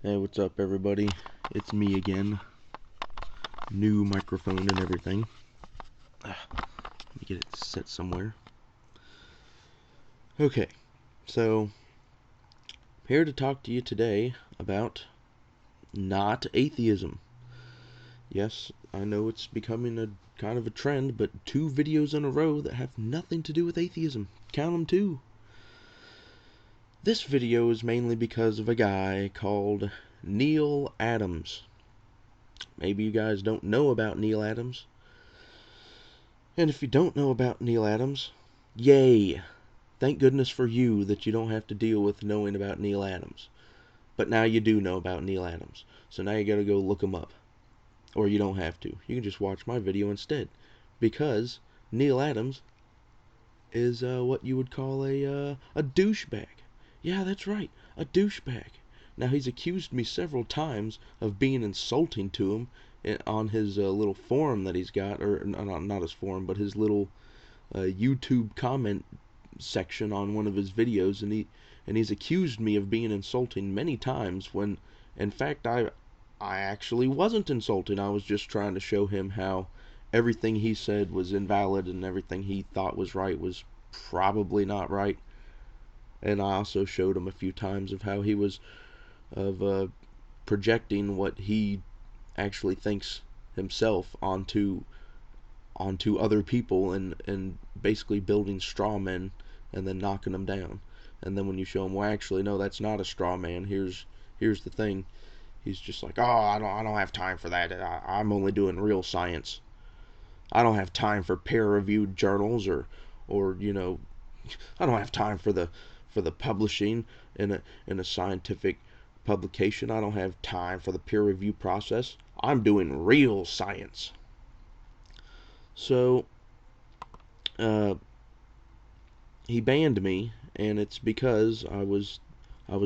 Hey, what's up, everybody? It's me again. New microphone and everything. Let me get it set somewhere. Okay, so I'm here to talk to you today about not atheism. Yes, I know it's becoming a kind of a trend, but 2 videos in a row that have nothing to do with atheism. Count them 2. This video is mainly because of a guy called Neal Adams. Maybe you guys don't know about Neal Adams. And if you don't know about Neal Adams, yay! Thank goodness for you that you don't have to deal with knowing about Neal Adams. But now you do know about Neal Adams. So now you gotta go look him up. Or you don't have to. You can just watch my video instead. Because Neal Adams is what you would call a douchebag. Yeah, that's right, a douchebag. Now, he's accused me several times of being insulting to him on his little forum that he's got, or not his forum, but his little YouTube comment section on one of his videos, and he's accused me of being insulting many times when, in fact, I actually wasn't insulting. I was just trying to show him how everything he said was invalid and everything he thought was right was probably not right. And I also showed him a few times of how he was projecting what he actually thinks himself onto other people, and basically building straw men and then knocking them down. And then when you show him, well, actually, no, that's not a straw man. Here's the thing. He's just like, oh, I don't have time for that. I'm only doing real science. I don't have time for peer-reviewed journals or I don't have time for the publishing in a scientific publication. I don't have time for the peer review process. I'm doing real science. So he banned me, and it's because I was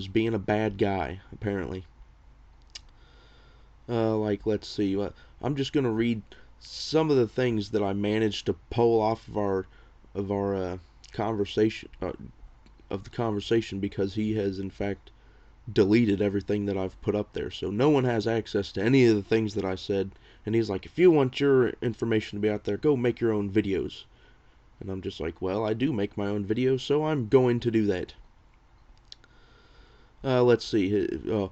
being a bad guy, apparently. Like, let's see. I'm just gonna read some of the things that I managed to pull off of our conversation of the conversation, because he has in fact deleted everything that I've put up there. So no one has access to any of the things that I said. And he's like, if you want your information to be out there, go make your own videos. And I'm just like, well, I do make my own videos, so I'm going to do that. Let's see.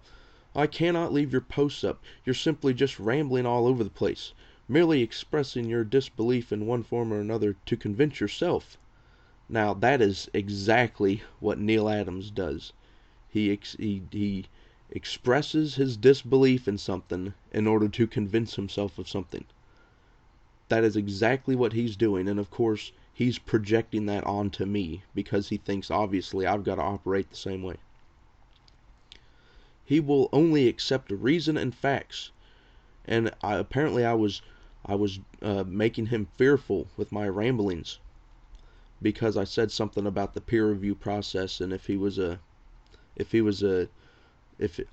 I cannot leave your posts up. You're simply just rambling all over the place, merely expressing your disbelief in one form or another to convince yourself. Now, that is exactly what Neal Adams does. He expresses his disbelief in something in order to convince himself of something. That is exactly what he's doing, and of course, he's projecting that onto me because he thinks, obviously, I've got to operate the same way. He will only accept reason and facts, and apparently I was making him fearful with my ramblings, because I said something about the peer review process, and if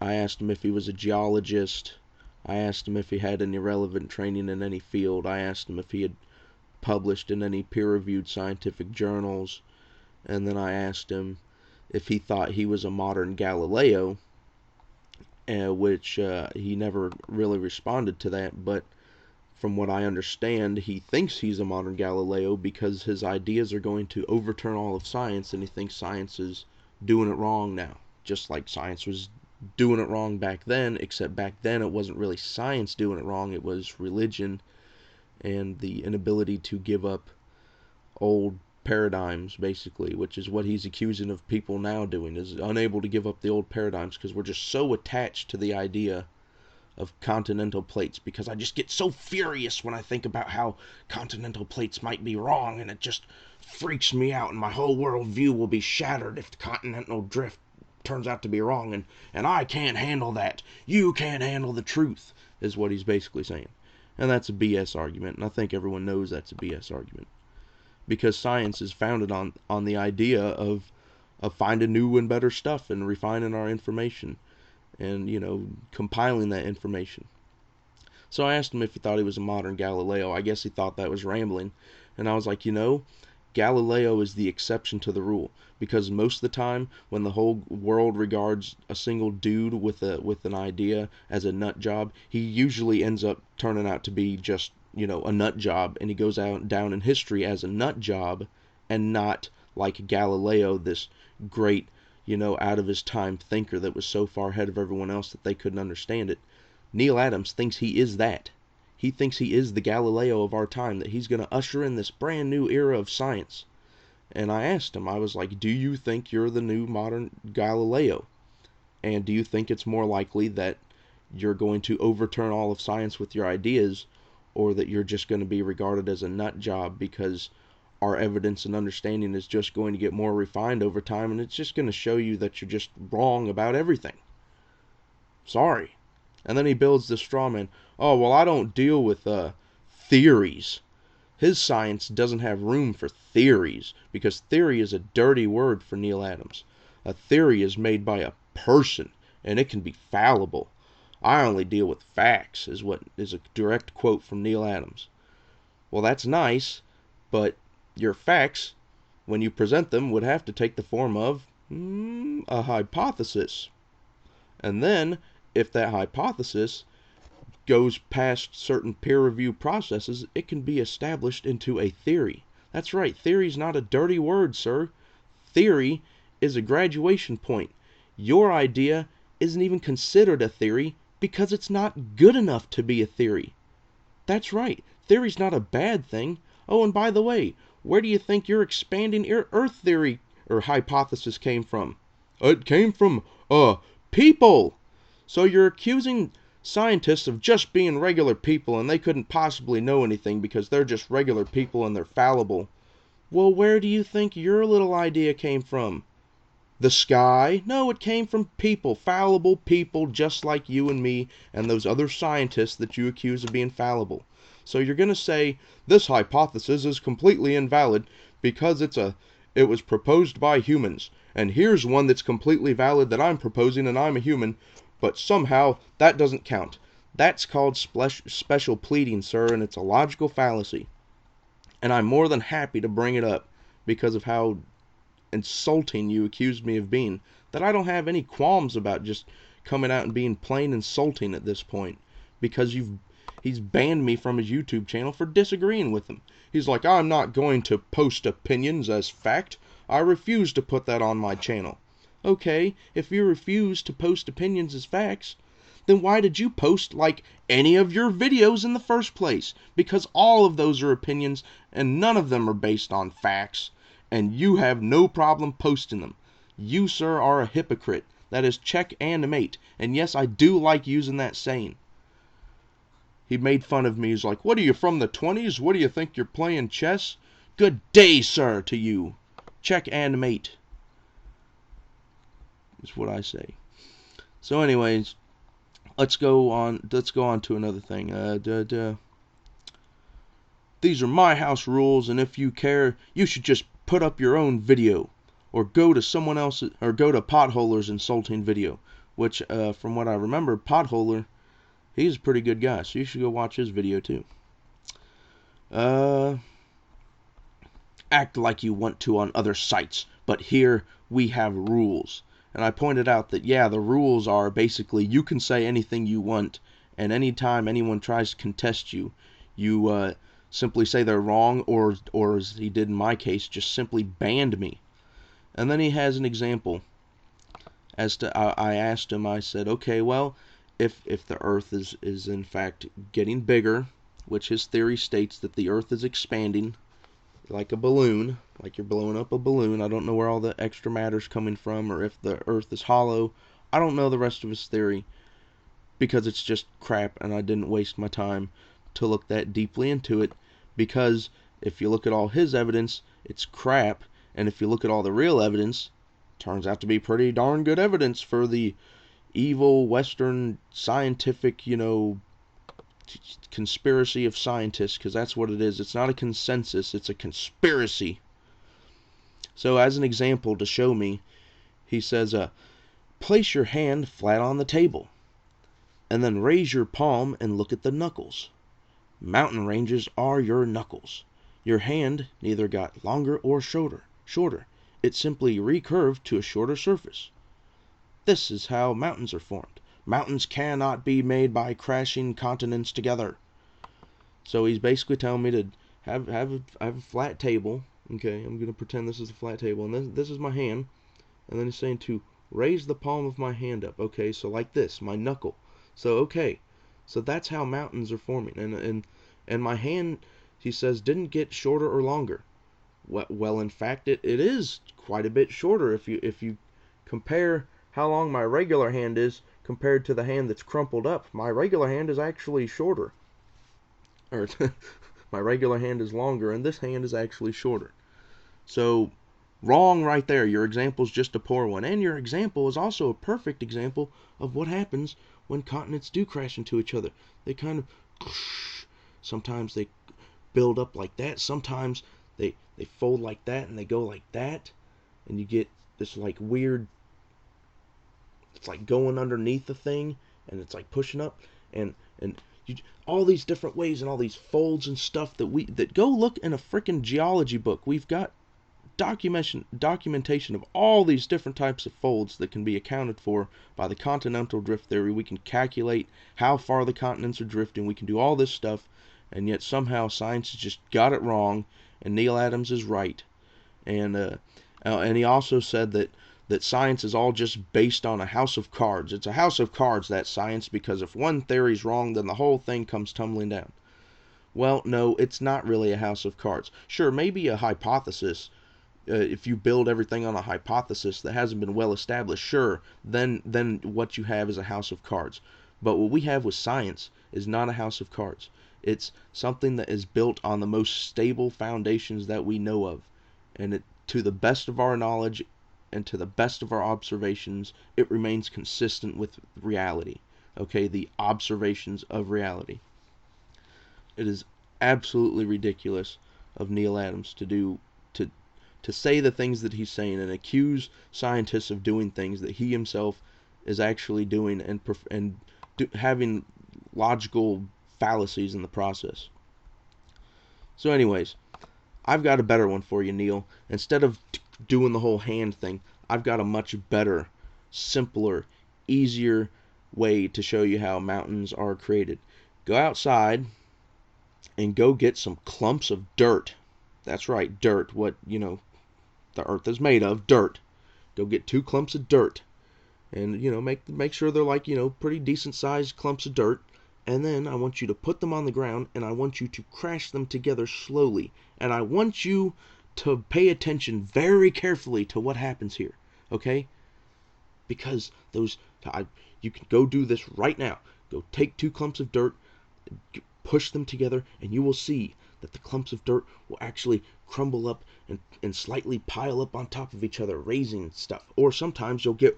I asked him if he was a geologist, I asked him if he had any relevant training in any field, I asked him if he had published in any peer-reviewed scientific journals, and then I asked him if he thought he was a modern Galileo, which he never really responded to that, but from what I understand, he thinks he's a modern Galileo because his ideas are going to overturn all of science, and he thinks science is doing it wrong now, just like science was doing it wrong back then, except back then it wasn't really science doing it wrong, it was religion and the inability to give up old paradigms, basically, which is what he's accusing of people now doing, is unable to give up the old paradigms because we're just so attached to the idea of continental plates, because I just get so furious when I think about how continental plates might be wrong, and it just freaks me out, and my whole worldview will be shattered if the continental drift turns out to be wrong, and I can't handle that. You can't handle the truth, is what he's basically saying. And that's a BS argument, and I think everyone knows that's a BS argument, because science is founded on the idea of finding new and better stuff and refining our information and, compiling that information. So I asked him if he thought he was a modern Galileo. I guess he thought that was rambling. And I was like, Galileo is the exception to the rule, because most of the time when the whole world regards a single dude with an idea as a nut job, he usually ends up turning out to be just, a nut job, and he goes down in history as a nut job, and not like Galileo, this great, out of his time thinker that was so far ahead of everyone else that they couldn't understand it. Neal Adams thinks he is that. He thinks he is the Galileo of our time, that he's going to usher in this brand new era of science. And I asked him, I was like, do you think you're the new modern Galileo? And do you think it's more likely that you're going to overturn all of science with your ideas, or that you're just going to be regarded as a nut job because our evidence and understanding is just going to get more refined over time, and it's just going to show you that you're just wrong about everything? Sorry. And then he builds this straw man. Oh, well, I don't deal with theories. His science doesn't have room for theories, because theory is a dirty word for Neal Adams. A theory is made by a person, and it can be fallible. I only deal with facts, is a direct quote from Neal Adams. Well, that's nice, but your facts, when you present them, would have to take the form of a hypothesis. And then, if that hypothesis goes past certain peer review processes, it can be established into a theory. That's right, theory's not a dirty word, sir. Theory is a graduation point. Your idea isn't even considered a theory because it's not good enough to be a theory. That's right, theory's not a bad thing. Oh, and by the way, where do you think your expanding Earth theory or hypothesis came from? It came from, people! So you're accusing scientists of just being regular people, and they couldn't possibly know anything because they're just regular people and they're fallible. Well, where do you think your little idea came from? The sky? No, it came from people, fallible people just like you and me and those other scientists that you accuse of being fallible. So you're going to say, this hypothesis is completely invalid because it was proposed by humans, and here's one that's completely valid that I'm proposing and I'm a human, but somehow that doesn't count. That's called special pleading, sir, and it's a logical fallacy. And I'm more than happy to bring it up because of how insulting you accused me of being, that I don't have any qualms about just coming out and being plain insulting at this point, because he's banned me from his YouTube channel for disagreeing with him. He's like, I'm not going to post opinions as fact. I refuse to put that on my channel. Okay, if you refuse to post opinions as facts, then why did you post like any of your videos in the first place? Because all of those are opinions and none of them are based on facts, and you have no problem posting them. You, sir, are a hypocrite. That is check and mate. And yes, I do like using that saying. He made fun of me. He's like, what are you, from the 20s? What do you think, you're playing chess? Good day, sir, to you. Check and mate is what I say. So anyways, let's go on to another thing. These are my house rules, and if you care, you should just put up your own video, or go to someone else's, or go to Potholer's insulting video, which from what I remember, Potholer, he's a pretty good guy, so you should go watch his video too. Act like you want to on other sites, but here we have rules. And I pointed out that, yeah, the rules are basically you can say anything you want, and anytime anyone tries to contest you, you simply say they're wrong, or as he did in my case, just simply banned me. And then he has an example. I asked him, I said, okay, well, if the Earth is in fact getting bigger, which his theory states that the Earth is expanding like a balloon, like you're blowing up a balloon. I don't know where all the extra matter's coming from, or if the Earth is hollow. I don't know the rest of his theory, because it's just crap, and I didn't waste my time to look that deeply into it, because if you look at all his evidence, it's crap, and if you look at all the real evidence, it turns out to be pretty darn good evidence for the evil Western scientific, conspiracy of scientists, because that's what it is. It's not a consensus, it's a conspiracy. So as an example to show me, he says, place your hand flat on the table, and then raise your palm and look at the knuckles. Mountain ranges are your knuckles. Your hand neither got longer or shorter. It simply recurved to a shorter surface. This is how mountains are formed. Mountains cannot be made by crashing continents together. So he's basically telling me to have a flat table. Okay, I'm going to pretend this is a flat table, and then this is my hand. And then he's saying to raise the palm of my hand up. Okay, so like this, my knuckle. So, okay, so that's how mountains are forming. And my hand, he says, didn't get shorter or longer. Well, in fact, it is quite a bit shorter if you compare how long my regular hand is compared to the hand that's crumpled up. My regular hand is actually shorter. Or my regular hand is longer, and this hand is actually shorter. So, wrong right there. Your example is just a poor one. And your example is also a perfect example of what happens when continents do crash into each other. They kind of, sometimes they build up like that. Sometimes they fold like that and they go like that. And you get this like weird, it's like going underneath the thing and it's like pushing up. And you, all these different ways and all these folds and stuff that go look in a freaking geology book. We've got documentation of all these different types of folds that can be accounted for by the continental drift theory. We can calculate how far the continents are drifting. We can do all this stuff, and yet somehow science has just got it wrong, and Neal Adams is right. And he also said that science is all just based on a house of cards. It's a house of cards, that science, because if one theory's wrong, then the whole thing comes tumbling down. Well, no, it's not really a house of cards. Sure, maybe a hypothesis. If you build everything on a hypothesis that hasn't been well established, sure, then what you have is a house of cards. But what we have with science is not a house of cards. It's something that is built on the most stable foundations that we know of. And to the best of our knowledge and to the best of our observations, it remains consistent with reality. Okay, the observations of reality. It is absolutely ridiculous of Neal Adams to say the things that he's saying and accuse scientists of doing things that he himself is actually doing and having logical fallacies in the process. So anyways, I've got a better one for you, Neal. Instead of doing the whole hand thing, I've got a much better, simpler, easier way to show you how mountains are created. Go outside and go get some clumps of dirt. That's right, dirt. What, the earth is made of, dirt. Go get 2 clumps of dirt, and make sure they're like pretty decent sized clumps of dirt. And then I want you to put them on the ground, and I want you to crash them together slowly. And I want you to pay attention very carefully to what happens here, okay? Because you can go do this right now. Go take 2 clumps of dirt, push them together, and you will see that the clumps of dirt will actually crumble up and slightly pile up on top of each other, raising stuff. Or sometimes you'll get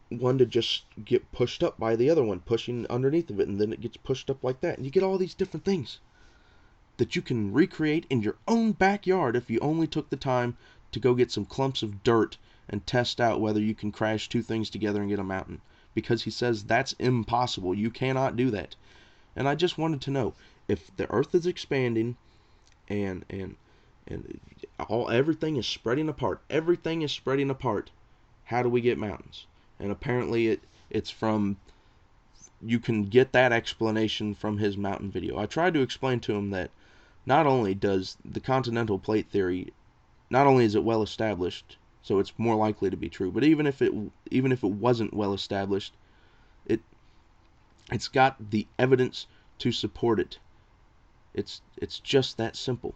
one to just get pushed up by the other one, pushing underneath of it, and then it gets pushed up like that. And you get all these different things that you can recreate in your own backyard if you only took the time to go get some clumps of dirt and test out whether you can crash 2 things together and get a mountain. Because he says that's impossible. You cannot do that. And I just wanted to know, if the earth is expanding and everything is spreading apart, how do we get mountains? And apparently it's from, you can get that explanation from his mountain video. I tried to explain to him that not only does the continental plate theory, not only is it well established, so it's more likely to be true, but even if it wasn't well established, it's got the evidence to support it. It's just that simple.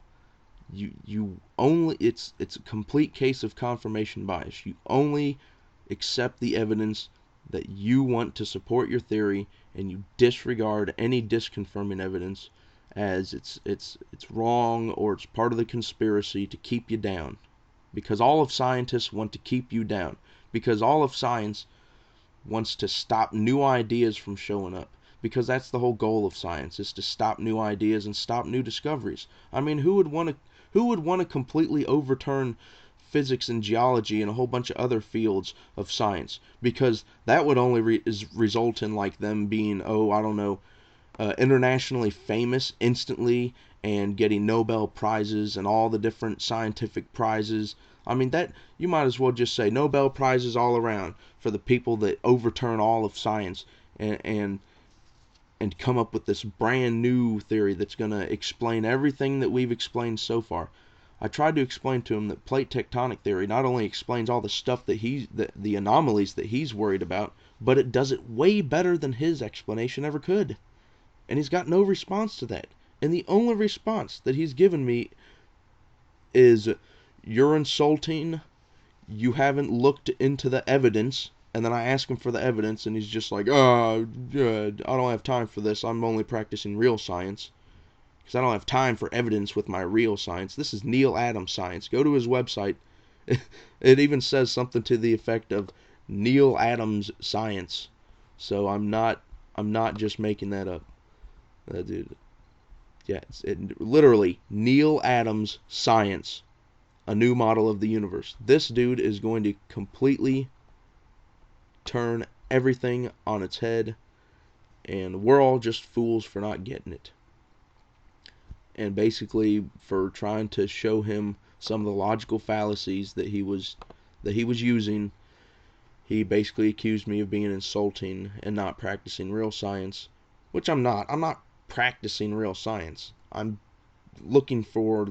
You only, it's a complete case of confirmation bias. You only accept the evidence that you want to support your theory, and you disregard any disconfirming evidence as it's wrong, or it's part of the conspiracy to keep you down. Because all of scientists want to keep you down. Because all of science wants to stop new ideas from showing up. Because that's the whole goal of science, is to stop new ideas and stop new discoveries. I mean, who would want to completely overturn physics and geology and a whole bunch of other fields of science? Because that would only result in like them being, internationally famous instantly, and getting Nobel Prizes and all the different scientific prizes. I mean, that you might as well just say Nobel Prizes all around for the people that overturn all of science and come up with this brand new theory that's going to explain everything that we've explained so far. I tried to explain to him that plate tectonic theory not only explains all the stuff that the anomalies that he's worried about, but it does it way better than his explanation ever could. And he's got no response to that. And the only response that he's given me is, "You're insulting, you haven't looked into the evidence." And then I ask him for the evidence, and he's just like, "Oh, I don't have time for this. I'm only practicing real science. Because I don't have time for evidence with my real science. This is Neal Adams science." Go to his website. It even says something to the effect of Neal Adams science. So I'm not just making that up. Dude. Yeah, literally Neal Adams science, a new model of the universe. This dude is going to completely turn everything on its head, and we're all just fools for not getting it. And basically for trying to show him some of the logical fallacies that he was using, he basically accused me of being insulting and not practicing real science, which I'm not. I'm not practicing real science. I'm looking for,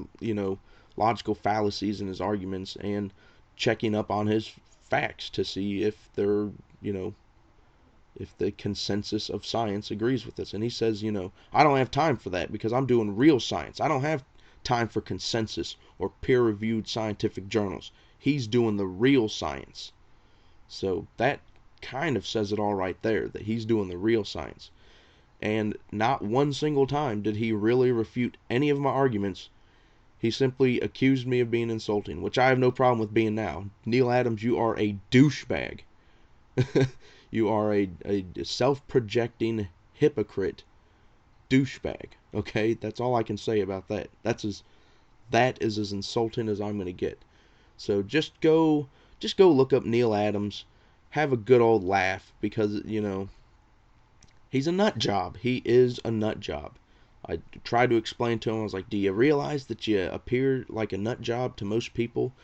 logical fallacies in his arguments and checking up on his facts to see if they're, if the consensus of science agrees with this. And he says, I don't have time for that because I'm doing real science. I don't have time for consensus or peer-reviewed scientific journals. He's doing the real science. So that kind of says it all right there, that he's doing the real science. And not one single time did he really refute any of my arguments. He simply accused me of being insulting, which I have no problem with being now. Neal Adams, you are a douchebag. You are a self-projecting hypocrite douchebag. Okay, that's all I can say about that. That is as insulting as I'm going to get. So just go look up Neal Adams, have a good old laugh, because he's a nut job. He is a nut job. I tried to explain to him. I was like, "Do you realize that you appear like a nut job to most people?"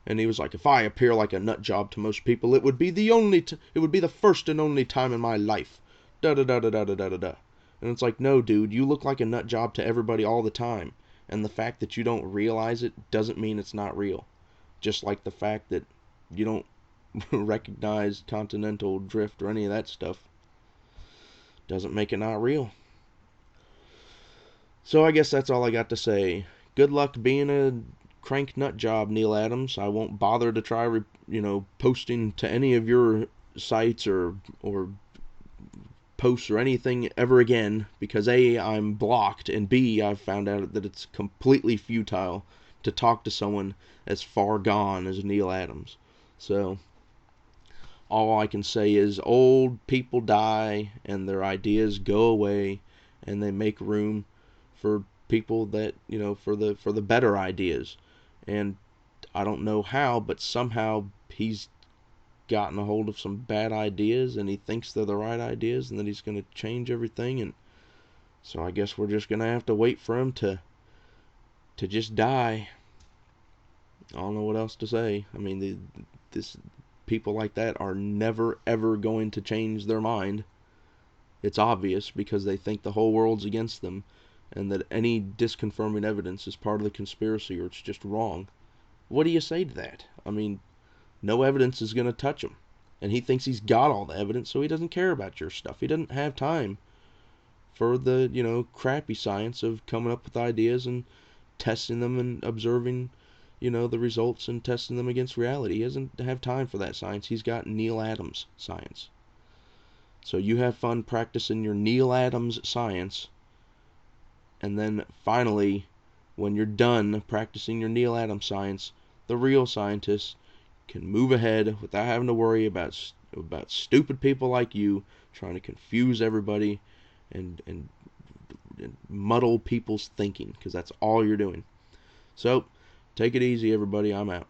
And he was like, "If I appear like a nut job to most people, it would be the first and only time in my life." Da da da da da da da da. And it's like, "No, dude, you look like a nut job to everybody all the time. And the fact that you don't realize it doesn't mean it's not real. Just like the fact that you don't recognize continental drift or any of that stuff doesn't make it not real." So I guess that's all I got to say. Good luck being a crank nut job, Neal Adams. I won't bother to try, posting to any of your sites or posts or anything ever again, because A, I'm blocked, and B, I've found out that it's completely futile to talk to someone as far gone as Neal Adams. So all I can say is old people die and their ideas go away, and they make room for people that, for the better ideas. And I don't know how, but somehow he's gotten a hold of some bad ideas, and he thinks they're the right ideas, and that he's going to change everything. And so I guess we're just going to have to wait for him to just die. I don't know what else to say. I mean, people like that are never ever going to change their mind. It's obvious, because they think the whole world's against them, and that any disconfirming evidence is part of the conspiracy, or it's just wrong. What do you say to that? I mean, no evidence is going to touch him. And he thinks he's got all the evidence, so he doesn't care about your stuff. He doesn't have time for the, crappy science of coming up with ideas and testing them and observing, the results and testing them against reality. He doesn't have time for that science. He's got Neal Adams science. So you have fun practicing your Neal Adams science. And then finally, when you're done practicing your Neal Adams science, the real scientists can move ahead without having to worry about stupid people like you trying to confuse everybody and muddle people's thinking, because that's all you're doing. So take it easy, everybody. I'm out.